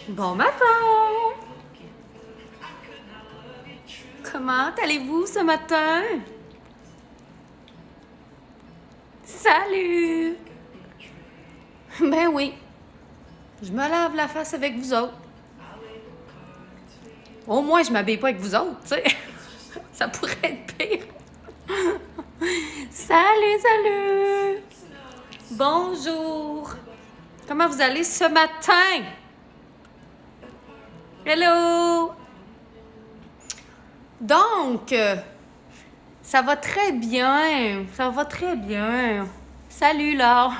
Bon matin! Comment allez-vous ce matin? Salut! Ben oui, je me lave la face avec vous autres. Au moins, je m'habille pas avec vous autres, tu sais. Ça pourrait être pire. Salut, salut! Bonjour! Comment vous allez ce matin? Hello! Donc, ça va très bien. Ça va très bien. Salut, Laure!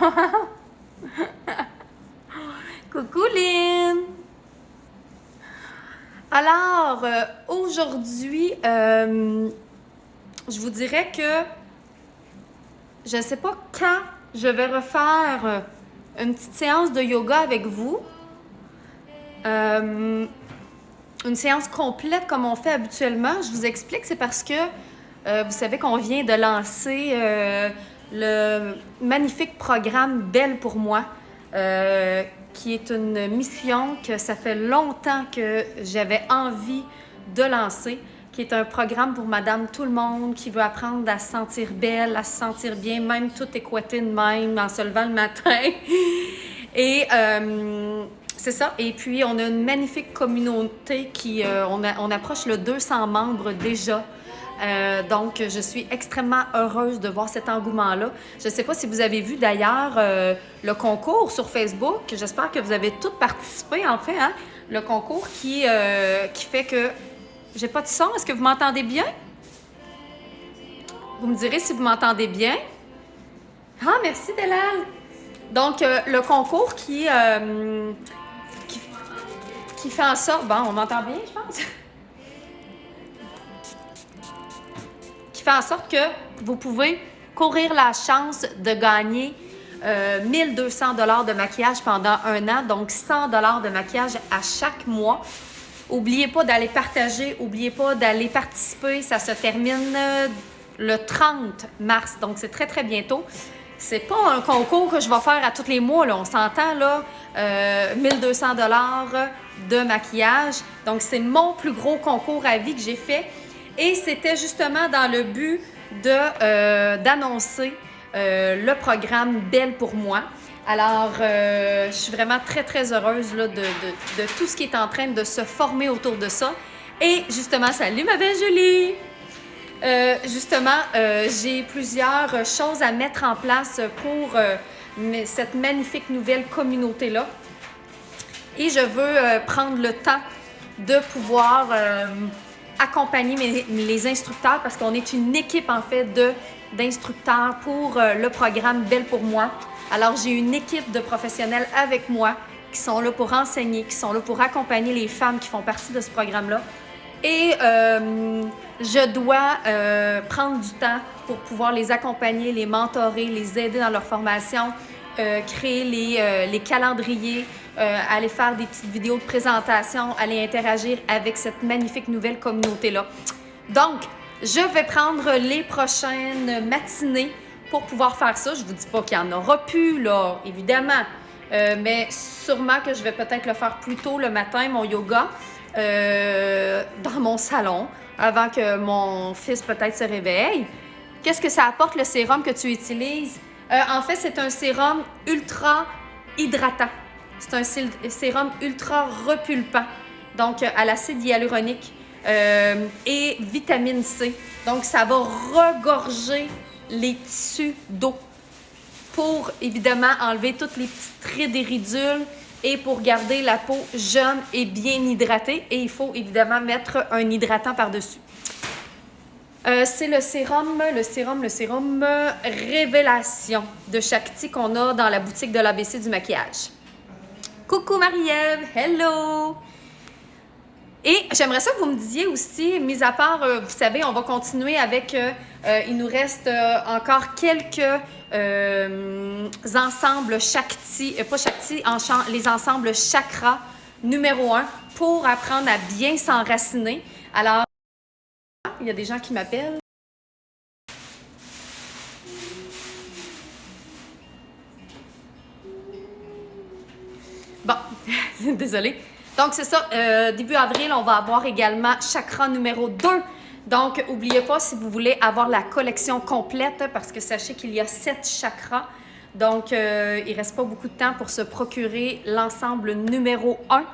Coucou, Lynn! Alors, aujourd'hui, je vous dirais que je ne sais pas quand je vais refaire une petite séance de yoga avec vous. Une séance complète comme on fait habituellement. Je vous explique, c'est parce que vous savez qu'on vient de lancer le magnifique programme Belle pour moi, qui est une mission que ça fait longtemps que j'avais envie de lancer, qui est un programme pour Madame Tout-le-Monde qui veut apprendre à se sentir belle, à se sentir bien, même tout écoité de même en se levant le matin. Et c'est ça. Et puis, on a une magnifique communauté qui... on approche le 200 membres déjà. Donc, je suis extrêmement heureuse de voir cet engouement-là. Je ne sais pas si vous avez vu d'ailleurs le concours sur Facebook. J'espère que vous avez toutes participé, en fait. Hein? Le concours qui fait que... J'ai pas de son. Est-ce que vous m'entendez bien? Vous me direz si vous m'entendez bien. Ah, merci, Delal. Donc, le concours qui fait en sorte... Bon, on m'entend bien, je pense. Qui fait en sorte que vous pouvez courir la chance de gagner 1200 $ de maquillage pendant un an, donc 100 $ de maquillage à chaque mois. N'oubliez pas d'aller partager, n'oubliez pas d'aller participer. Ça se termine le 30 mars, donc c'est très, très bientôt. C'est pas un concours que je vais faire à tous les mois, là. On s'entend, là, 1200 $ de maquillage. Donc, c'est mon plus gros concours à vie que j'ai fait. Et c'était justement dans le but d'annoncer le programme Belle pour moi. Alors, je suis vraiment très, très heureuse là, de tout ce qui est en train de se former autour de ça. Et justement, salut ma belle Julie! Justement, j'ai plusieurs choses à mettre en place pour cette magnifique nouvelle communauté-là. Et je veux prendre le temps de pouvoir accompagner les instructeurs parce qu'on est une équipe en fait d'instructeurs pour le programme Belle pour moi. Alors, j'ai une équipe de professionnels avec moi qui sont là pour enseigner, qui sont là pour accompagner les femmes qui font partie de ce programme-là. Et je dois prendre du temps pour pouvoir les accompagner, les mentorer, les aider dans leur formation, créer les calendriers, aller faire des petites vidéos de présentation, aller interagir avec cette magnifique nouvelle communauté-là. Donc, je vais prendre les prochaines matinées pour pouvoir faire ça. Je vous dis pas qu'il y en aura plus, là, évidemment, mais sûrement que je vais peut-être le faire plus tôt le matin, mon yoga, dans mon salon, avant que mon fils peut-être se réveille. Qu'est-ce que ça apporte, le sérum que tu utilises? En fait, c'est un sérum ultra hydratant. C'est un sérum ultra repulpant, donc à l'acide hyaluronique et vitamine C. Donc, ça va regorger les tissus d'eau pour, évidemment, enlever toutes les petites traits des ridules et pour garder la peau jeune et bien hydratée. Et il faut, évidemment, mettre un hydratant par-dessus. C'est le sérum Révélation de Shakti qu'on a dans la boutique de l'ABC du maquillage. Coucou Marie-Ève, hello! Et j'aimerais ça que vous me disiez aussi, mis à part, vous savez, on va continuer avec, il nous reste encore quelques ensembles Shakti, pas Shakti, les ensembles chakra numéro 1 pour apprendre à bien s'enraciner. Alors, il y a des gens qui m'appellent. Bon, désolée. Donc, c'est ça. Début avril, on va avoir également chakra numéro 2. Donc, n'oubliez pas si vous voulez avoir la collection complète, parce que sachez qu'il y a 7 chakras. Donc, il ne reste pas beaucoup de temps pour se procurer l'ensemble numéro 1.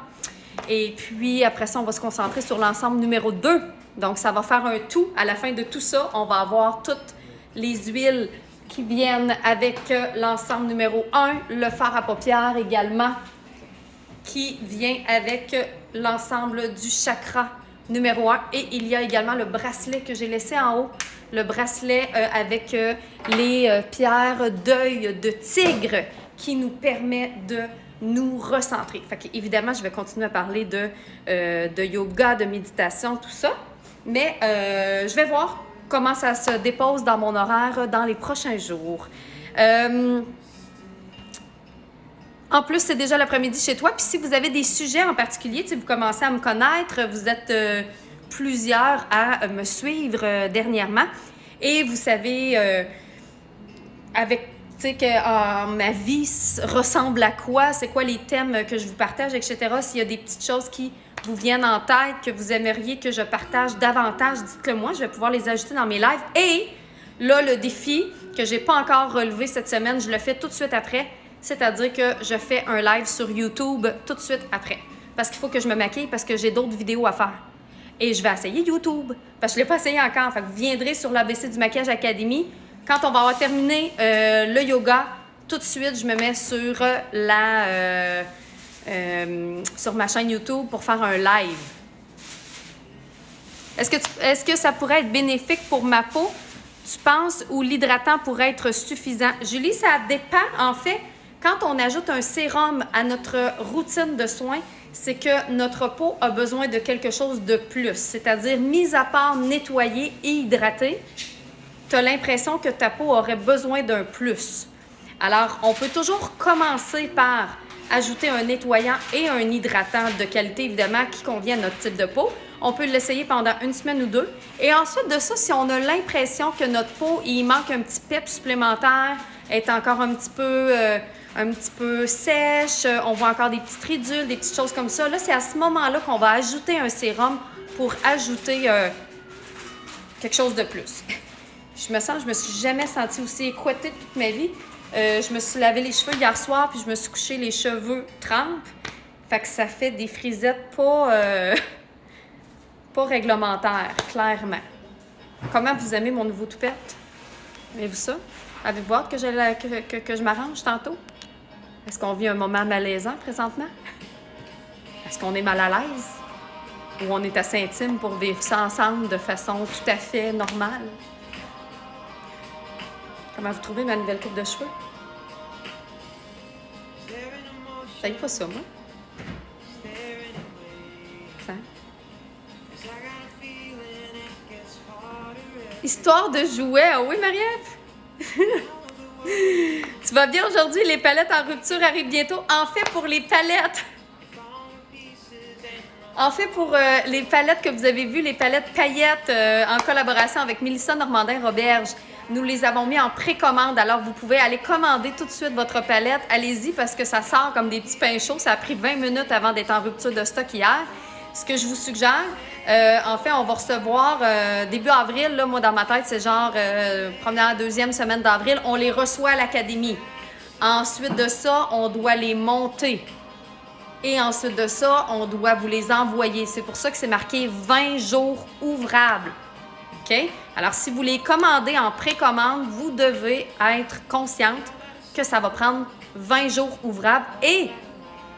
Et puis, après ça, on va se concentrer sur l'ensemble numéro 2. Donc, ça va faire un tout. À la fin de tout ça, on va avoir toutes les huiles qui viennent avec l'ensemble numéro 1, le fard à paupières également, qui vient avec l'ensemble du chakra numéro 1. Et il y a également le bracelet que j'ai laissé en haut, le bracelet avec les pierres d'œil de tigre qui nous permet de nous recentrer. Fait qu'évidemment, je vais continuer à parler de yoga, de méditation, tout ça. Mais je vais voir comment ça se dépose dans mon horaire dans les prochains jours. En plus, c'est déjà l'après-midi chez toi. Puis si vous avez des sujets en particulier, vous commencez à me connaître, vous êtes plusieurs à me suivre dernièrement. Et vous savez, avec, tu sais, que ma vie ressemble à quoi, c'est quoi les thèmes que je vous partage, etc. S'il y a des petites choses qui vous viennent en tête, que vous aimeriez que je partage davantage, dites-le moi, je vais pouvoir les ajouter dans mes lives. Et là, le défi que je n'ai pas encore relevé cette semaine, je le fais tout de suite après, c'est-à-dire que je fais un live sur YouTube tout de suite après. Parce qu'il faut que je me maquille, parce que j'ai d'autres vidéos à faire. Et je vais essayer YouTube, parce que je ne l'ai pas essayé encore. Fait que vous viendrez sur l'ABC du Maquillage Academy. Quand on va avoir terminé le yoga, tout de suite, je me mets sur sur ma chaîne YouTube pour faire un live. Est-ce que ça pourrait être bénéfique pour ma peau, tu penses, ou l'hydratant pourrait être suffisant? Julie, ça dépend. En fait, quand on ajoute un sérum à notre routine de soins, c'est que notre peau a besoin de quelque chose de plus. C'est-à-dire, mis à part nettoyer et hydrater, tu as l'impression que ta peau aurait besoin d'un plus. Alors, on peut toujours commencer par ajouter un nettoyant et un hydratant de qualité, évidemment, qui convient à notre type de peau. On peut l'essayer pendant une semaine ou deux. Et ensuite de ça, si on a l'impression que notre peau, il manque un petit pep supplémentaire, est encore un petit peu sèche, on voit encore des petites ridules, des petites choses comme ça. Là, c'est à ce moment-là qu'on va ajouter un sérum pour ajouter quelque chose de plus. Je me suis jamais sentie aussi écoutée de toute ma vie. Je me suis lavé les cheveux hier soir, puis je me suis couché les cheveux trempes. Fait que ça fait des frisettes pas réglementaires, clairement. Comment vous aimez mon nouveau toupette? Aimez-vous ça? Avez-vous hâte que je m'arrange tantôt? Est-ce qu'on vit un moment malaisant présentement? Est-ce qu'on est mal à l'aise? Ou on est assez intime pour vivre ça ensemble de façon tout à fait normale? Comment vous trouvez ma nouvelle coupe de cheveux? Ça y est pas ça, moi? Ça. Histoire de jouets. Ah oui, Marie-Ève? Tu vas bien aujourd'hui? Les palettes en rupture arrivent bientôt. En fait, pour les palettes... les palettes que vous avez vues, les palettes paillettes en collaboration avec Mélissa Normandin-Roberge, nous les avons mis en précommande. Alors, vous pouvez aller commander tout de suite votre palette. Allez-y parce que ça sort comme des petits pains chauds. Ça a pris 20 minutes avant d'être en rupture de stock hier. Ce que je vous suggère, en fait, on va recevoir début avril. Là, moi, dans ma tête, c'est genre première, deuxième semaine d'avril. On les reçoit à l'académie. Ensuite de ça, on doit les monter. Et ensuite de ça, on doit vous les envoyer. C'est pour ça que c'est marqué 20 jours ouvrables. OK? Alors, si vous les commandez en précommande, vous devez être consciente que ça va prendre 20 jours ouvrables et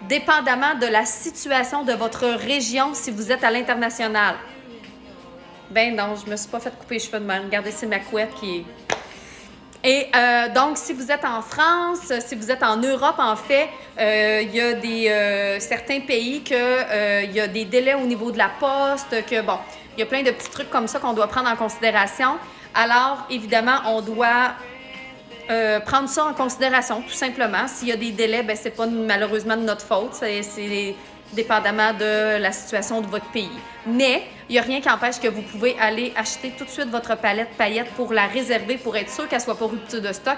dépendamment de la situation de votre région, si vous êtes à l'international. Ben non, je me suis pas fait couper les cheveux de même. Regardez, c'est ma couette qui est... Et donc, si vous êtes en France, si vous êtes en Europe, en fait, il y a certains pays il y a des délais au niveau de la poste, que bon, il y a plein de petits trucs comme ça qu'on doit prendre en considération. Alors, évidemment, on doit prendre ça en considération, tout simplement. S'il y a des délais, ben c'est pas malheureusement de notre faute, c'est dépendamment de la situation de votre pays. Mais il n'y a rien qui empêche que vous pouvez aller acheter tout de suite votre palette paillettes pour la réserver, pour être sûr qu'elle ne soit pas rupture de stock.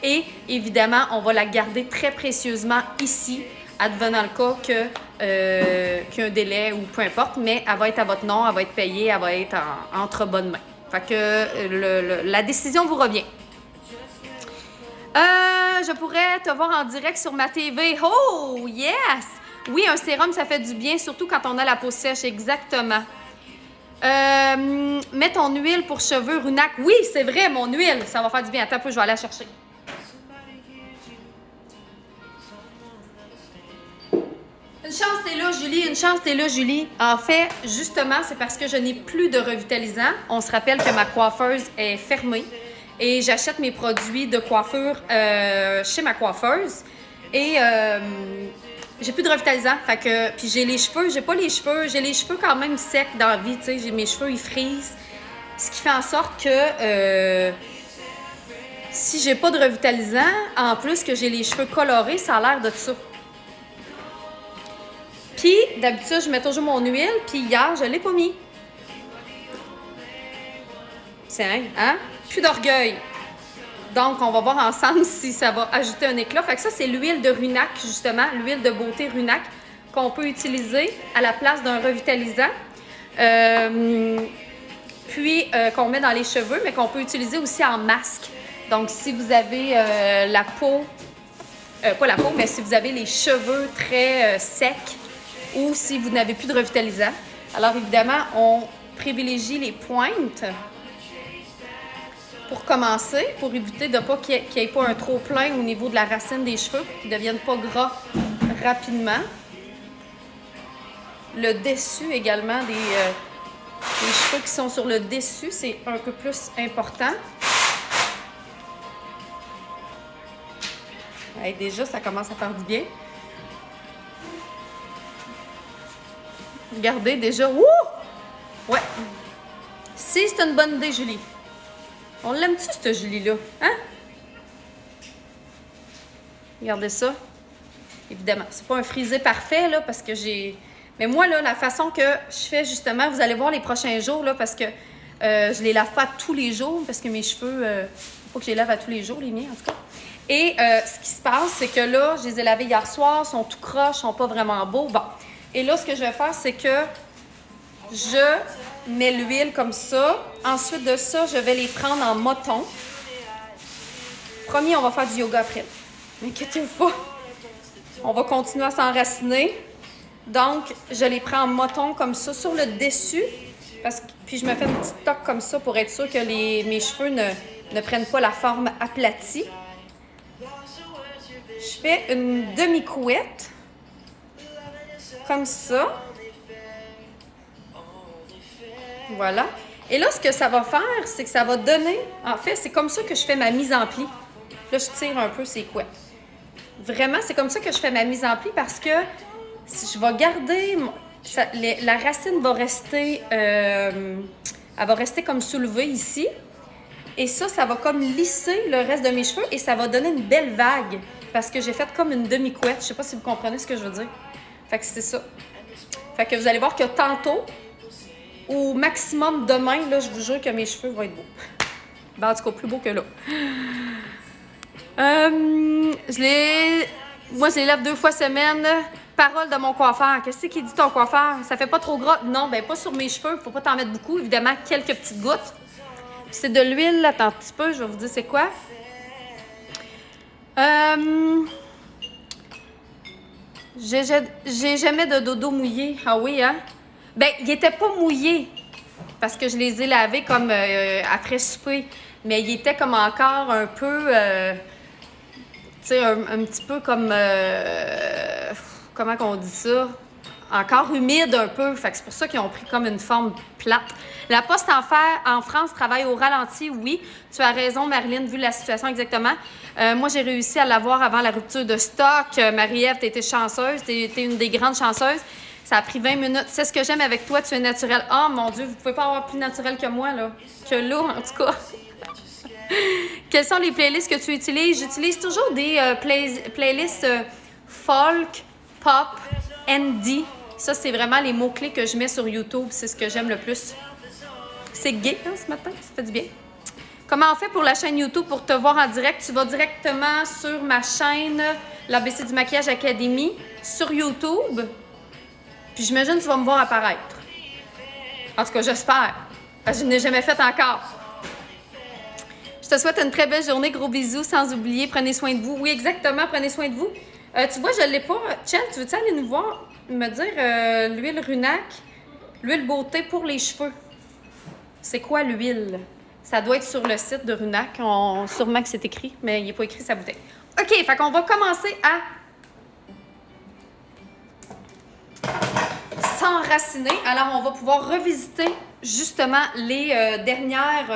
Et évidemment, on va la garder très précieusement ici, advenant le cas que qu'un délai ou peu importe, mais elle va être à votre nom, elle va être payée, elle va être entre bonnes mains. Fait que la décision vous revient. Je pourrais te voir en direct sur ma TV. Oh, yes! Oui, un sérum, ça fait du bien, surtout quand on a la peau sèche, exactement. Mets ton huile pour cheveux Runac. Oui, c'est vrai, mon huile, ça va faire du bien. Attends un peu, je vais aller la chercher. Une chance, t'es là, Julie. Une chance, t'es là, Julie. En fait, justement, c'est parce que je n'ai plus de revitalisant. On se rappelle que ma coiffeuse est fermée et j'achète mes produits de coiffure chez ma coiffeuse. Et j'ai plus de revitalisant. Fait que, puis j'ai les cheveux, j'ai pas les cheveux, j'ai les cheveux quand même secs dans la vie. Tu sais, j'ai mes cheveux, ils frisent. Ce qui fait en sorte que si j'ai pas de revitalisant, en plus que j'ai les cheveux colorés, ça a l'air de ça. Puis, d'habitude, je mets toujours mon huile, puis hier, je l'ai pas mis. Tiens, hein? Plus d'orgueil. Donc, on va voir ensemble si ça va ajouter un éclat. Fait que ça, c'est l'huile de Runac, justement, l'huile de beauté Runac, qu'on peut utiliser à la place d'un revitalisant. Qu'on met dans les cheveux, mais qu'on peut utiliser aussi en masque. Donc, si vous avez la peau, pas la peau, mais si vous avez les cheveux très secs, ou si vous n'avez plus de revitalisant. Alors évidemment, on privilégie les pointes pour commencer, pour éviter de pas qu'il n'y ait pas un trop plein au niveau de la racine des cheveux, pour qu'ils ne deviennent pas gras rapidement. Le dessus également, les cheveux qui sont sur le dessus, c'est un peu plus important. Ouais, déjà, ça commence à faire du bien. Regardez déjà. Wouh! Ouais. Si, c'est une bonne idée, Julie. On l'aime-tu, cette Julie-là? Hein? Regardez ça. Évidemment, c'est pas un frisé parfait, là, parce que j'ai... Mais moi, là, la façon que je fais, justement, vous allez voir les prochains jours, là, parce que je les lave pas tous les jours, parce que mes cheveux... faut que je les lave à tous les jours, les miens, en tout cas. Et ce qui se passe, c'est que là, je les ai lavés hier soir, sont tout croches, sont pas vraiment beaux. Bon. Et là, ce que je vais faire, c'est que je mets l'huile comme ça. Ensuite de ça, je vais les prendre en moton. Premier, on va faire du yoga après. N'inquiétez-vous pas. On va continuer à s'enraciner. Donc, je les prends en moton comme ça sur le dessus. Puis je me fais une petite toque comme ça pour être sûr que mes cheveux ne prennent pas la forme aplatie. Je fais une demi-couette. Comme ça. Voilà. Et là, ce que ça va faire, c'est que ça va donner... En fait, c'est comme ça que je fais ma mise en pli. Là, je tire un peu ces couettes. Vraiment, c'est comme ça que je fais ma mise en pli parce que si je vais garder... la racine va rester... elle va rester comme soulevée ici. Et ça va comme lisser le reste de mes cheveux et ça va donner une belle vague parce que j'ai fait comme une demi-couette. Je sais pas si vous comprenez ce que je veux dire. Fait que c'est ça. Fait que vous allez voir que tantôt, au maximum demain, là, je vous jure que mes cheveux vont être beaux. Ben, en tout cas, plus beaux que là. Moi, je les lave 2 fois semaine. Parole de mon coiffeur. Qu'est-ce qu'il dit ton coiffeur? Ça fait pas trop gras? Non, ben pas sur mes cheveux. Faut pas t'en mettre beaucoup. Évidemment, quelques petites gouttes. C'est de l'huile. Attends un petit peu, je vais vous dire c'est quoi. J'ai jamais de dodo mouillé. Ah oui, hein? Ben, il était pas mouillé parce que je les ai lavés comme après souper. Mais il était comme encore un peu... tu sais, un petit peu comme... comment qu'on dit ça? Encore humide un peu. Fait que c'est pour ça qu'ils ont pris comme une forme plate. La Poste en France travaille au ralenti, oui. Tu as raison, Marilyn, vu la situation exactement. Moi, j'ai réussi à l'avoir avant la rupture de stock. Marie-Ève, tu été chanceuse. Tu es une des grandes chanceuses. Ça a pris 20 minutes. C'est ce que j'aime avec toi, tu es naturelle. Oh mon Dieu, vous pouvez pas avoir plus naturel que moi, là. Que là, en tout cas. Quelles sont les playlists que tu utilises? J'utilise toujours des playlists folk, pop, indie. Ça, c'est vraiment les mots-clés que je mets sur YouTube. C'est ce que j'aime le plus. C'est gay, hein, ce matin? Ça fait du bien. Comment on fait pour la chaîne YouTube pour te voir en direct? Tu vas directement sur ma chaîne, l'ABC du Maquillage Academy, sur YouTube. Puis j'imagine que tu vas me voir apparaître. En tout cas, j'espère. Parce que je n'ai jamais fait encore. Je te souhaite une très belle journée. Gros bisous. Sans oublier, prenez soin de vous. Oui, exactement. Prenez soin de vous. Tu vois, je ne l'ai pas. Chen, tu veux-tu aller nous voir, me dire l'huile Runac, l'huile beauté pour les cheveux? C'est quoi l'huile? Ça doit être sur le site de Runac. Sûrement que c'est écrit, mais il n'est pas écrit sa bouteille. OK, fait qu'on va commencer à s'enraciner. Alors, on va pouvoir revisiter justement les dernières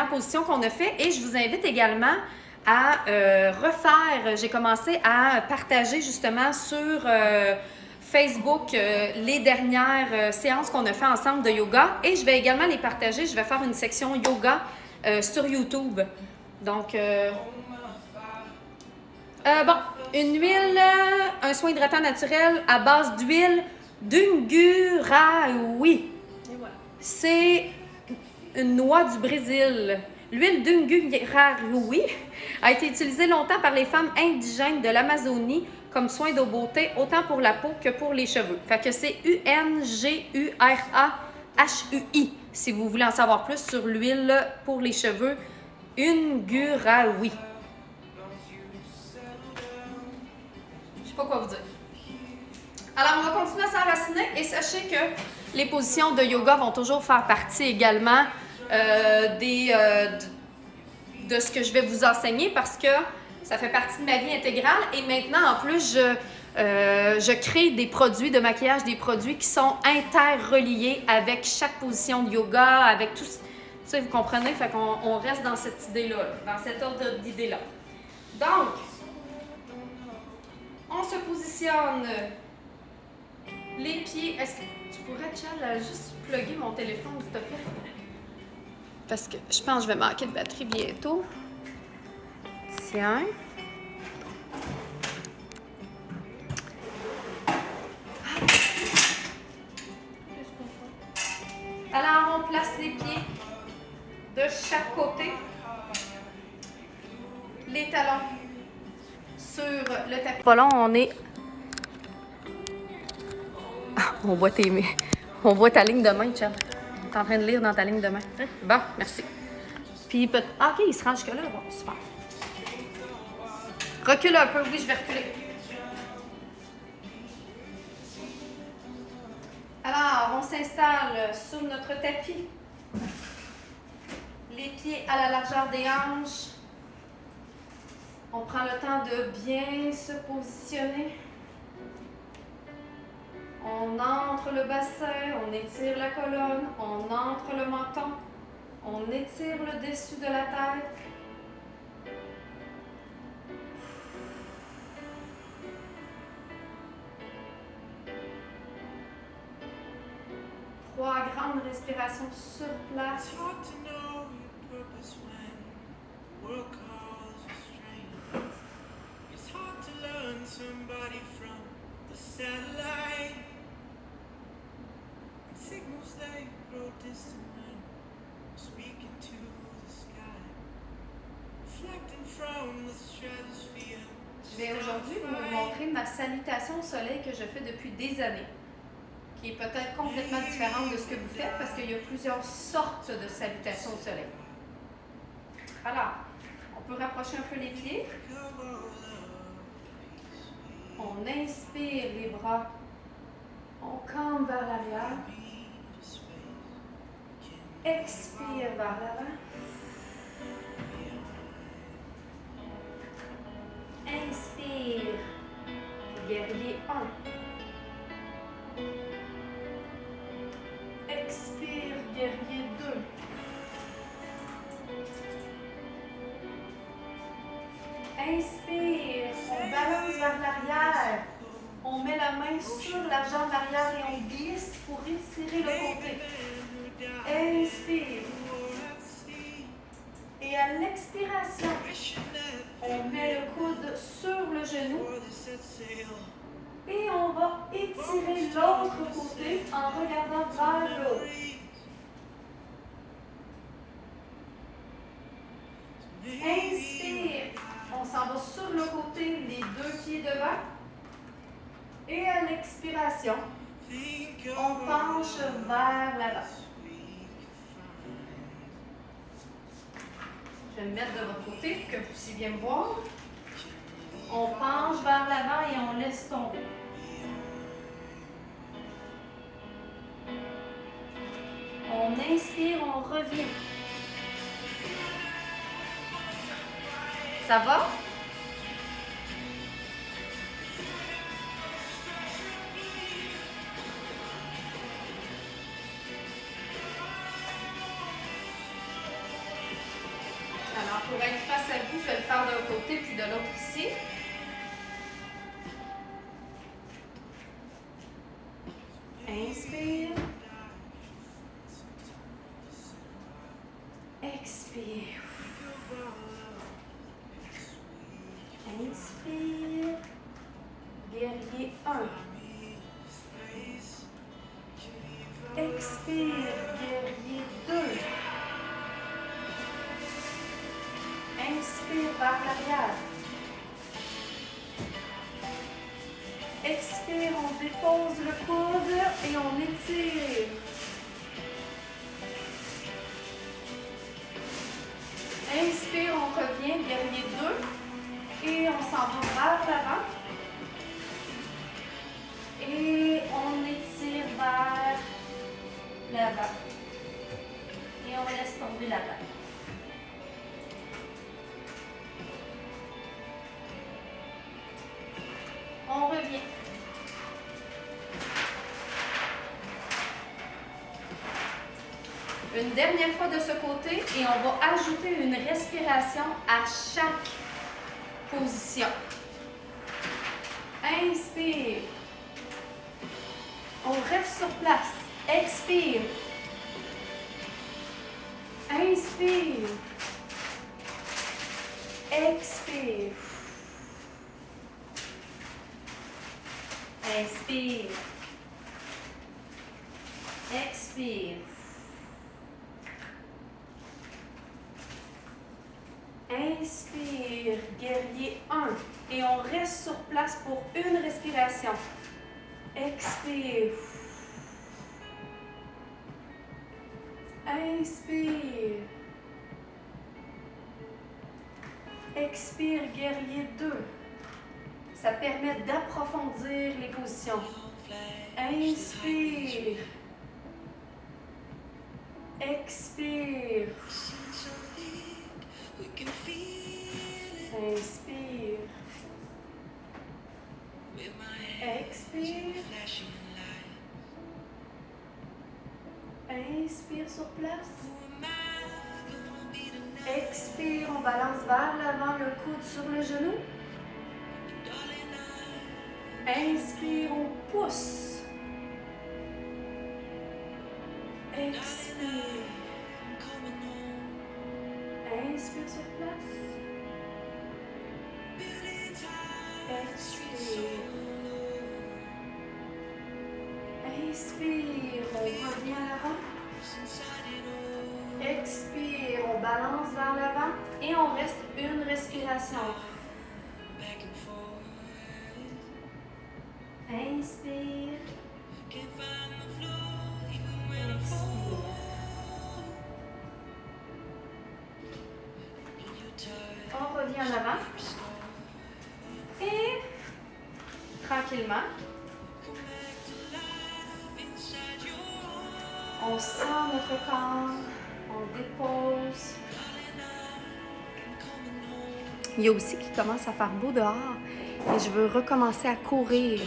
positions qu'on a fait. Et je vous invite également à refaire. J'ai commencé à partager justement sur Facebook les dernières séances qu'on a fait ensemble de yoga. Et je vais également les partager. Je vais faire une section yoga sur YouTube. Donc, bon, une huile, un soin hydratant naturel à base d'huile d'Ungurawi. C'est une noix du Brésil. L'huile d'Ungurawi a été utilisée longtemps par les femmes indigènes de l'Amazonie comme soin de beauté, autant pour la peau que pour les cheveux. Fait que c'est Ungurahui, si vous voulez en savoir plus sur l'huile pour les cheveux. Ungurawi. Je sais pas quoi vous dire. Alors, on va continuer à s'enraciner et sachez que les positions de yoga vont toujours faire partie également de ce que je vais vous enseigner parce que ça fait partie de ma vie intégrale et maintenant, en plus, je crée des produits de maquillage, des produits qui sont interreliés avec chaque position de yoga, avec tout. Tu sais, vous comprenez? Fait qu'on reste dans cette idée-là, dans cet ordre d'idée-là. Donc, on se positionne les pieds. Est-ce que tu pourrais, Chad, juste plugger mon téléphone, s'il te plaît? Parce que je pense que je vais manquer de batterie bientôt. Tiens. Alors, on place les pieds de chaque côté. Les talons sur le tapis. Pas long, on est... On voit ta ligne de main, Chad. T'es en train de lire dans ta ligne de main. Bon, merci. Puis, OK, il se rend jusque-là. Bon, super. Recule un peu. Oui, je vais reculer. Alors, on s'installe sur notre tapis. Les pieds à la largeur des hanches. On prend le temps de bien se positionner. On entre le bassin, on étire la colonne, on entre le menton, on étire le dessus de la tête. Trois grandes respirations sur place. Je vais aujourd'hui vous montrer ma salutation au soleil que je fais depuis des années, qui est peut-être complètement différente de ce que vous faites parce qu'il y a plusieurs sortes de salutations au soleil. Alors, on peut rapprocher un peu les pieds. On inspire les bras. On campe vers l'arrière. Expire vers l'avant. Inspire. Guerrier 1. Expire, guerrier 2. Inspire, on balance vers l'arrière. On met la main sur la jambe arrière et on glisse pour étirer le côté. Inspire. Et à l'expiration, on met le coude sur le genou. Et on va étirer l'autre côté en regardant vers le haut. Inspire. On s'en va sur le côté, les deux pieds devant. Et à l'expiration, on penche vers l'avant. Je vais me mettre de votre côté pour que vous puissiez bien me voir. On penche vers l'avant et on laisse tomber. On inspire, on revient. Ça va? Alors, pour être face à vous, je vais le faire d'un côté puis de l'autre ici. Inspire. Expire. Inspire. Guerrier 1. Expire. Guerrier 2. Inspire vers l'arrière. Expire, on dépose le coude et on étire. Inspire, on revient, guerrier 2. Et on s'en va vers l'avant. Et on étire vers l'avant. Et on laisse tomber l'avant. On revient. Une dernière fois de ce côté et on va ajouter une respiration à chaque position. Inspire. On reste sur place. Expire. Inspire. Expire. Inspire. Expire. Inspire, guerrier 1. Et on reste sur place pour une respiration. Expire. Inspire. Expire, guerrier 2. Ça permet d'approfondir les positions. Inspire. Expire. Inspire. Expire. Inspire sur place. Expire, on balance vers l'avant, le coude sur le genou. Inspire, on pousse. Expire. Inspire sur place. Expire. Inspire, on revient à l'avant. Expire, on balance vers l'avant et on reste une respiration. Inspire. On revient en avant. Et tranquillement, on sent notre corps, on dépose. Il y a aussi qu'il commence à faire beau dehors et je veux recommencer à courir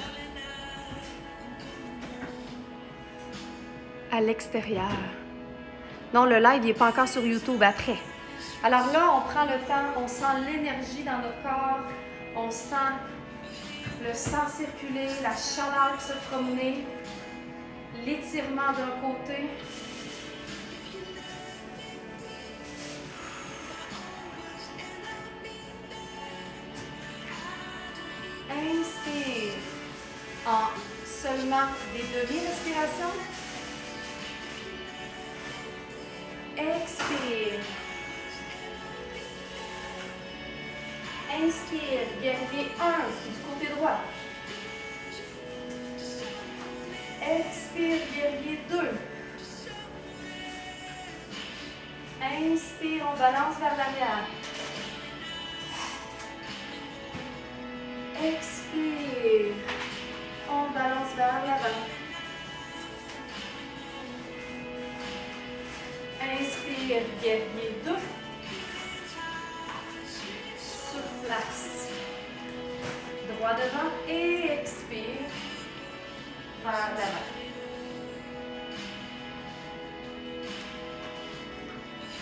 à l'extérieur. Non, le live n'est pas encore sur YouTube après. Alors là, on prend le temps, on sent l'énergie dans notre corps, on sent le sang circuler, la chaleur se promener, l'étirement d'un côté. Inspire en seulement des demi-respirations. Expire. Inspire, guerrier 1 du côté droit. Expire, guerrier 2. Inspire, on balance vers l'arrière. Expire, on balance vers l'avant. Inspire, guerrier 2. Sur place. Droit devant et expire vers l'avant.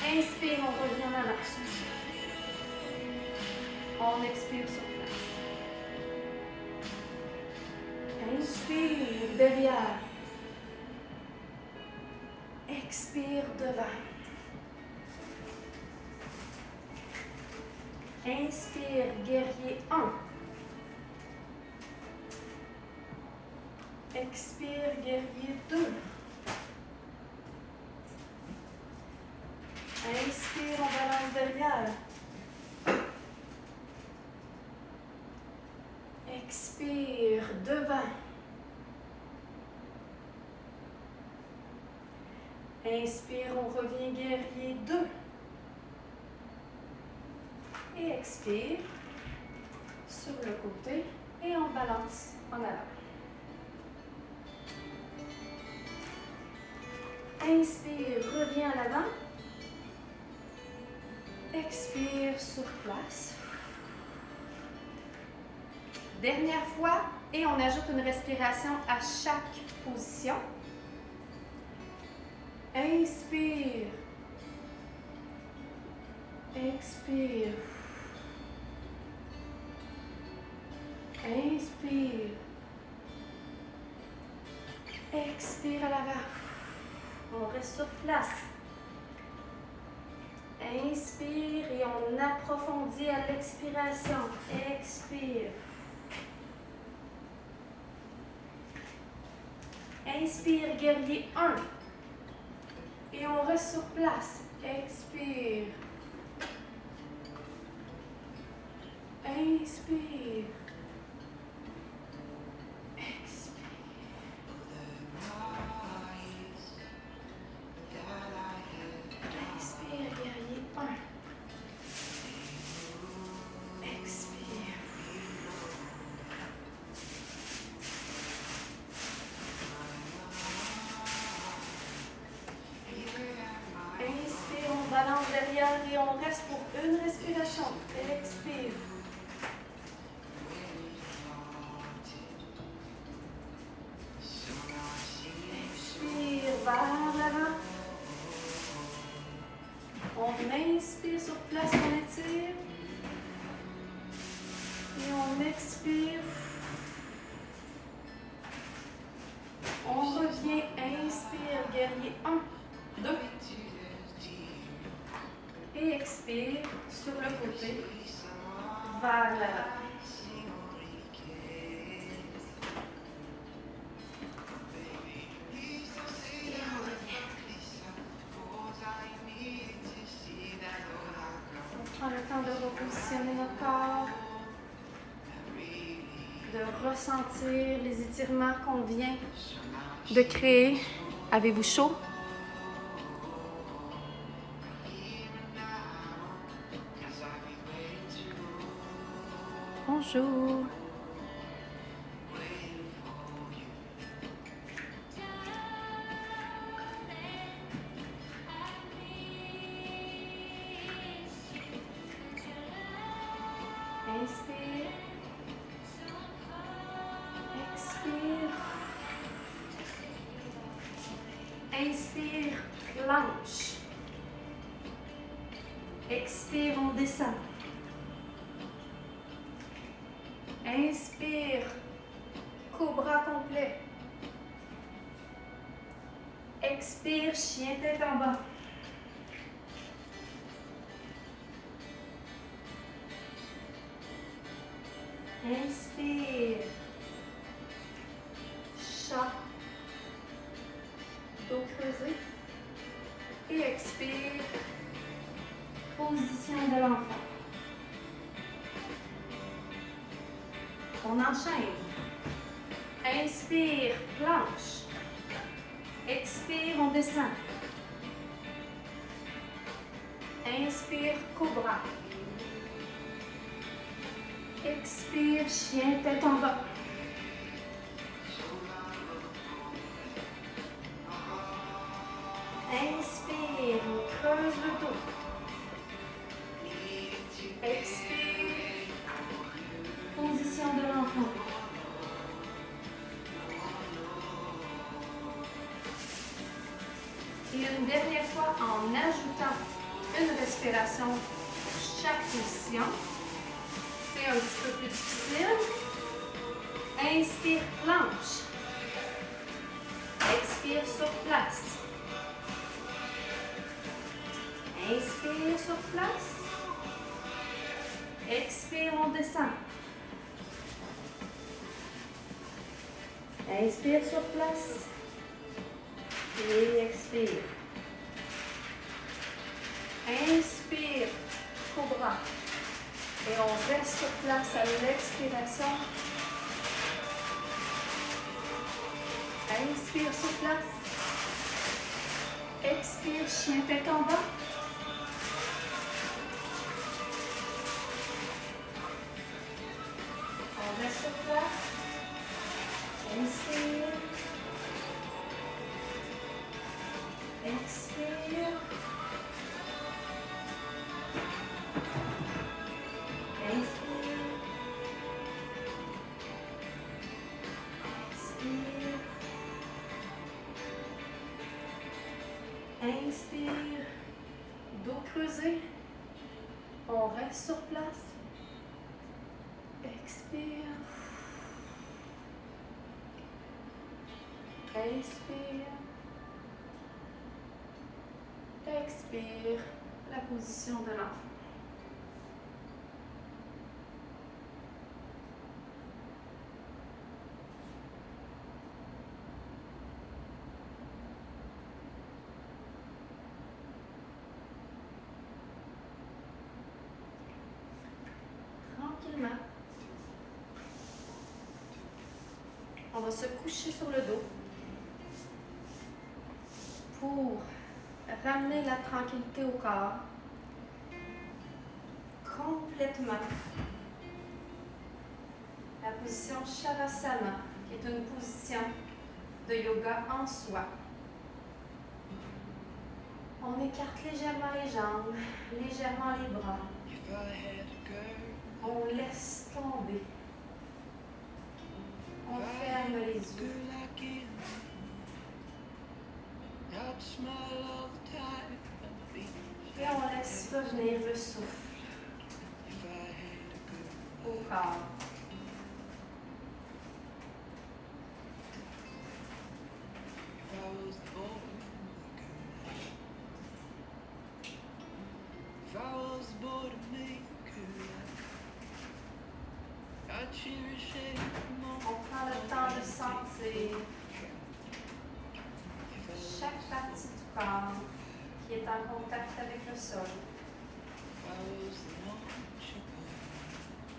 Inspire, on revient en avant. On expire sur place. Inspire derrière. Expire devant. Inspire, guerrier 1. Expire, guerrier 2. Inspire, on balance derrière. Expire, devant. Inspire, on revient guerrier 2. Et expire sur le côté et on balance en avant. Inspire, reviens à l'avant. Expire sur place. Dernière fois et on ajoute une respiration à chaque position. Inspire. Expire. Inspire. Expire à l'avant. On reste sur place. Inspire et on approfondit à l'expiration. Expire. Inspire, guerrier 1. Et on reste sur place. Expire. Inspire. Balance derrière et on reste pour une respiration. Expire. Expire vers l'avant. On inspire sur place, on étire. Et on expire. On revient, inspire, guerrier 1, 2. Et expire sur le côté, vers l'avant. Et on revient. On prend le temps de repositionner notre corps, de ressentir les étirements qu'on vient de créer. Avez-vous chaud? Bonjour. Inspire. Expire. Inspire, planche. Expire, on descend. Inspire, cobra complet. Expire, chien tête en bas. Inspire, chat, dos creusé. Et expire, position de l'enfant. On enchaîne. Inspire, planche. Expire, on descend. Inspire, cobra. Expire, chien, tête en bas. Inspire, creuse le dos. Expire, position de l'enfant. Et une dernière fois en ajoutant une respiration pour chaque position. C'est un petit peu plus difficile. Inspire, planche. Expire sur place. Inspire sur place. Expire, on descend. Inspire sur place. Et expire. Inspire, cobra. Et on reste sur place à l'expiration. Inspire sur place. Expire, chien tête en bas. On reste sur place. Inspire. Expire. Inspire. Expire. Inspire. Dos creusé. On reste sur place. Expire. Inspire. Expire. La position de l'enfant. Tranquillement. On va se coucher sur le dos pour ramener la tranquillité au corps complètement. La position Shavasana, qui est une position de yoga en soi. On écarte légèrement les jambes, légèrement les bras. On laisse tomber. On ferme les yeux. Et on laisse revenir le souffle au corps. On prend le temps de sentir chaque partie du corps qui est en contact avec le sol.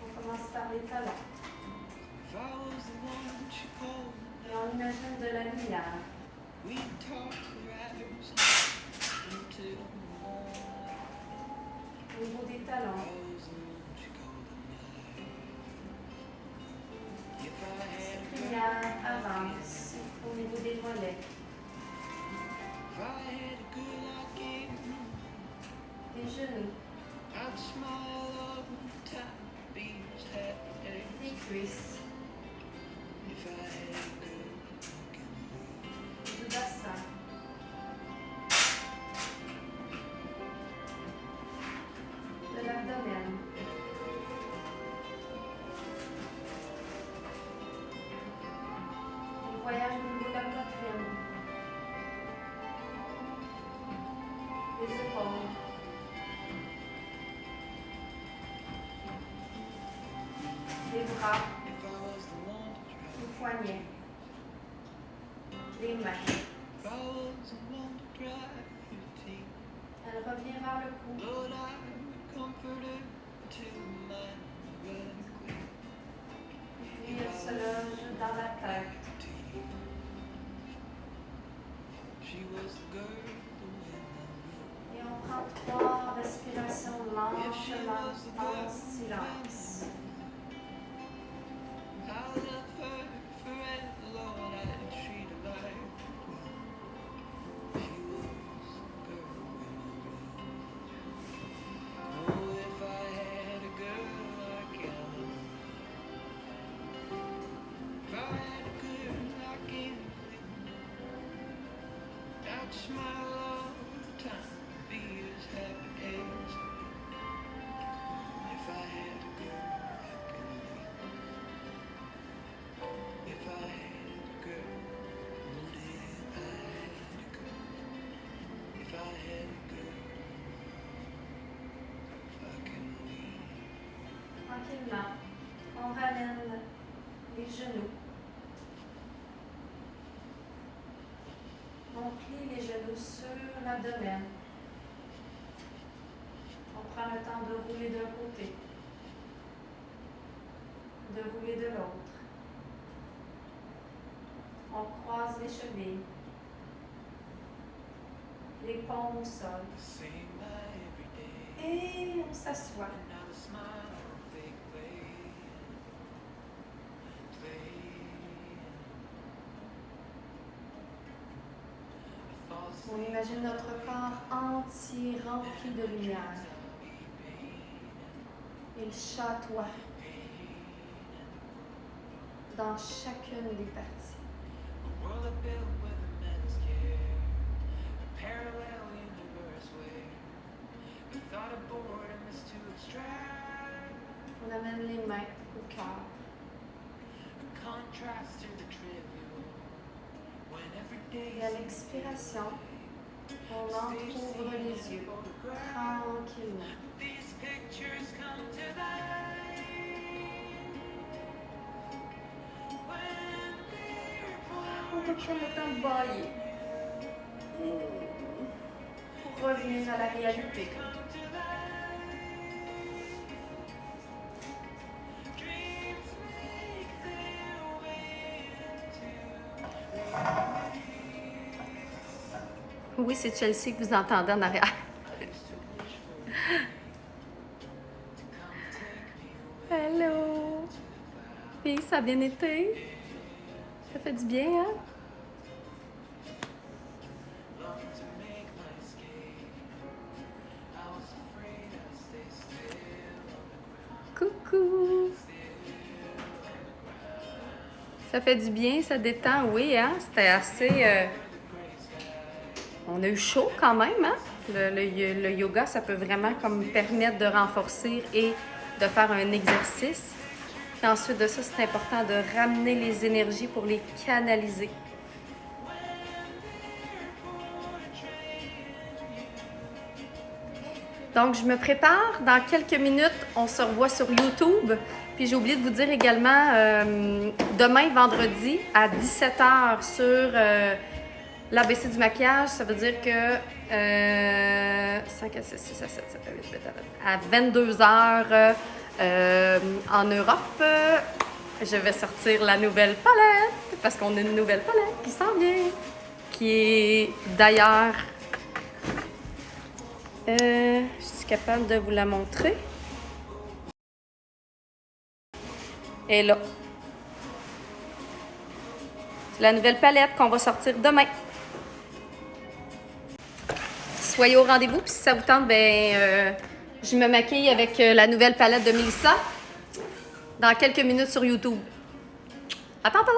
On commence par les talons. Et on imagine de la lumière. Au niveau des talons. Cette lumière avance au niveau des mollets. Des genoux. Des cuisses. Du bassin. De l'abdomen. On voyage au niveau de la poitrine. Les épaules. Les bras. Les poignets. Les mains. Elle revient vers le cou. Puis elle se loge dans la tête. Et on prend 3 respirations lentement en silence. Tranquillement, on ramène les genoux. On plie les genoux sur l'abdomen. On prend le temps de rouler d'un côté, de rouler de l'autre. On croise les chevilles, les paumes au sol. Et on s'assoit. On imagine notre corps entier rempli de lumière. Il chatoie dans chacune des parties. On amène les mains au cœur. Et à l'expiration, on entrouvre les yeux tranquillement. On va prendre le temps de bailler pour revenir à la réalité. Oui, c'est Chelsea que vous entendez en arrière. Hello! Oui, ça a bien été? Ça fait du bien, hein? Coucou! Ça fait du bien, ça détend, oui, hein? C'était assez... On a eu chaud quand même, hein? Le yoga, ça peut vraiment comme permettre de renforcer et de faire un exercice. Puis ensuite de ça, c'est important de ramener les énergies pour les canaliser. Donc, je me prépare. Dans quelques minutes, on se revoit sur YouTube. Puis j'ai oublié de vous dire également, demain, vendredi, à 17h sur l'ABC du maquillage, ça veut dire que 5 à 6, 6 à 7, 7 à 8, 8 à 22h en Europe, je vais sortir la nouvelle palette, parce qu'on a une nouvelle palette qui s'en vient, qui est d'ailleurs... je suis capable de vous la montrer. Et là, c'est la nouvelle palette qu'on va sortir demain. Soyez au rendez-vous, puis si ça vous tente, je me maquille avec la nouvelle palette de Mélissa dans quelques minutes sur YouTube. À tantôt!